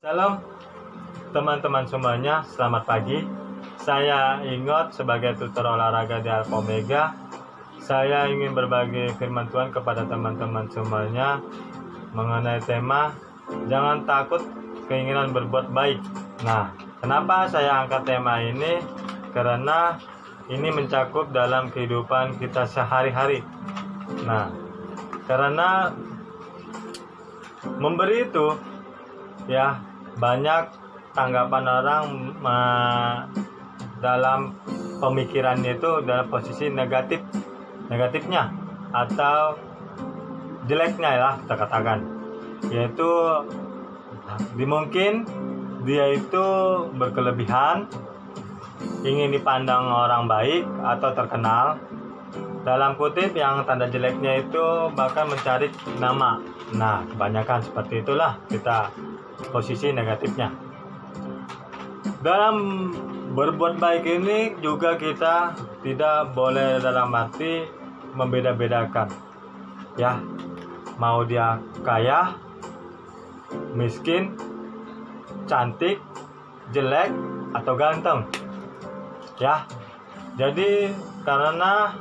Salam teman-teman semuanya, selamat pagi. Saya Ingot sebagai tutor olahraga di Alpha Omega. Saya ingin berbagi firman Tuhan kepada teman-teman semuanya mengenai tema jangan takut keinginan berbuat baik. Nah, kenapa saya angkat tema ini? Karena ini mencakup dalam kehidupan kita sehari-hari. Nah, karena memberi itu ya banyak tanggapan orang dalam pemikirannya itu dalam posisi negatifnya atau jeleknya ya kita katakan, yaitu dimungkin dia itu berkelebihan, ingin dipandang orang baik atau terkenal, dalam kutip yang tanda jeleknya itu bahkan mencari nama. Nah, kebanyakan seperti itulah kita posisi negatifnya. Dalam berbuat baik ini juga kita tidak boleh dalam arti membeda-bedakan ya, mau dia kaya, miskin, cantik, jelek atau ganteng ya. Jadi karena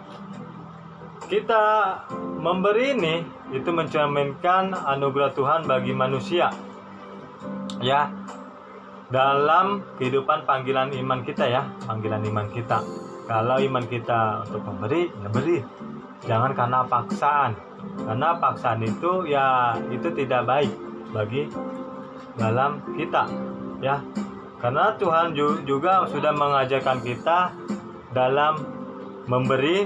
kita memberi ini itu mencerminkan anugerah Tuhan bagi manusia ya, dalam kehidupan panggilan iman kita ya, panggilan iman kita. Kalau iman kita untuk memberi, ya beri. Jangan karena paksaan. Karena paksaan itu ya itu tidak baik bagi dalam kita ya. Karena Tuhan juga sudah mengajarkan kita dalam memberi.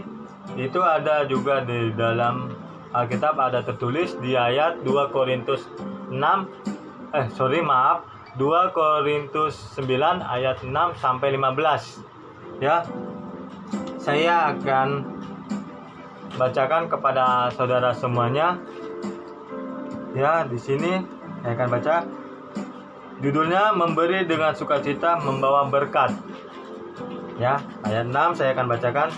Itu ada juga di dalam Alkitab, ada tertulis di ayat 2 Korintus 9 ayat 6 sampai 15 ya. Saya akan bacakan kepada saudara semuanya ya. Di sini saya akan baca, judulnya memberi dengan sukacita membawa berkat ya. Ayat 6 saya akan bacakan.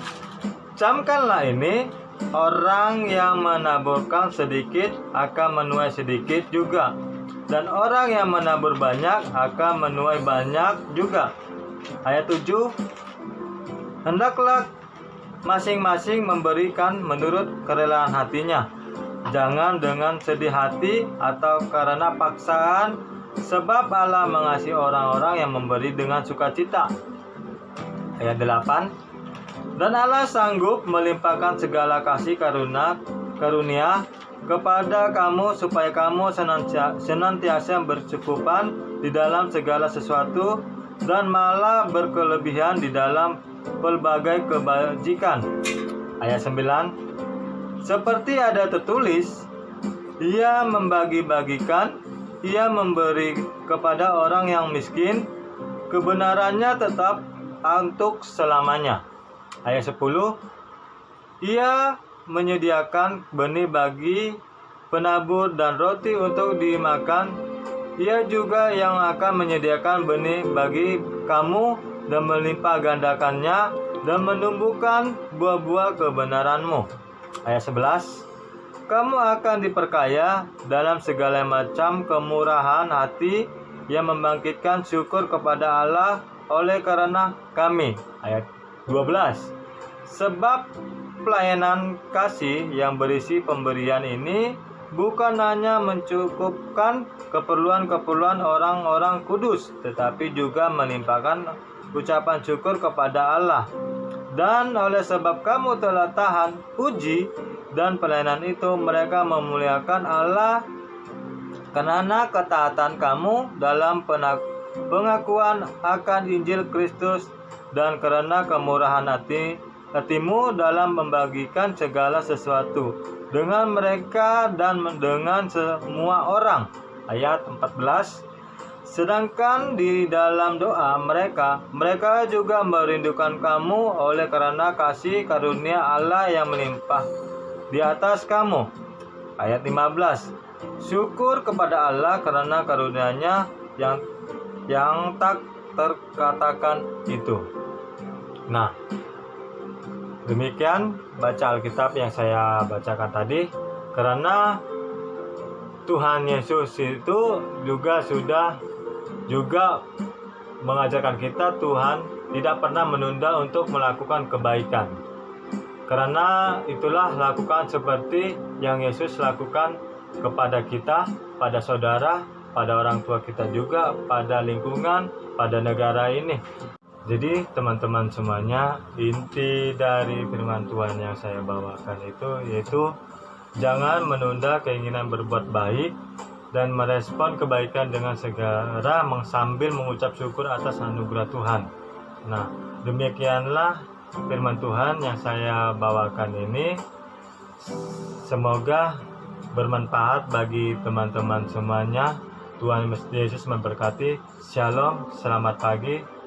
Camkanlah ini, orang yang menaburkan sedikit akan menuai sedikit juga, dan orang yang menabur banyak akan menuai banyak juga. Ayat 7, hendaklah masing-masing memberikan menurut kerelaan hatinya, jangan dengan sedih hati atau karena paksaan, sebab Allah mengasihi orang-orang yang memberi dengan sukacita. Ayat 8, dan Allah sanggup melimpahkan segala kasih karunia kepada kamu supaya kamu senantiasa bercukupan di dalam segala sesuatu dan malah berkelebihan di dalam pelbagai kebajikan. Ayat 9, seperti ada tertulis, ia membagi-bagikan, ia memberi kepada orang yang miskin, kebenarannya tetap untuk selamanya. Ayat 10, ia menyediakan benih bagi penabur dan roti untuk dimakan. Ia juga yang akan menyediakan benih bagi kamu dan melimpah gandakannya dan menumbuhkan buah-buah kebenaranmu. Ayat 11, kamu akan diperkaya dalam segala macam kemurahan hati yang membangkitkan syukur kepada Allah oleh karena kami. Ayat 12, sebab pelayanan kasih yang berisi pemberian ini bukan hanya mencukupkan keperluan-keperluan orang-orang kudus, tetapi juga melimpahkan ucapan syukur kepada Allah. Dan oleh sebab kamu telah tahan uji dan pelayanan itu, mereka memuliakan Allah karena ketaatan kamu dalam pengakuan akan Injil Kristus dan karena kemurahan hatimu dalam membagikan segala sesuatu dengan mereka dan dengan semua orang. Ayat 14, sedangkan di dalam doa mereka juga merindukan kamu oleh karena kasih karunia Allah yang melimpah di atas kamu. Ayat 15, syukur kepada Allah karena karunia-Nya yang tak terkatakan itu. Nah, demikian baca Alkitab yang saya bacakan tadi. Karena Tuhan Yesus itu juga sudah juga mengajarkan kita Tuhan tidak pernah menunda untuk melakukan kebaikan. Karena itulah lakukan seperti yang Yesus lakukan kepada kita, pada saudara, pada orang tua kita juga, pada lingkungan, pada negara ini. Jadi teman-teman semuanya, inti dari firman Tuhan yang saya bawakan itu yaitu jangan menunda keinginan berbuat baik dan merespon kebaikan dengan segera sambil mengucap syukur atas anugerah Tuhan. Nah, demikianlah firman Tuhan yang saya bawakan ini. Semoga bermanfaat bagi teman-teman semuanya. Tuhan Yesus memberkati. Shalom, selamat pagi.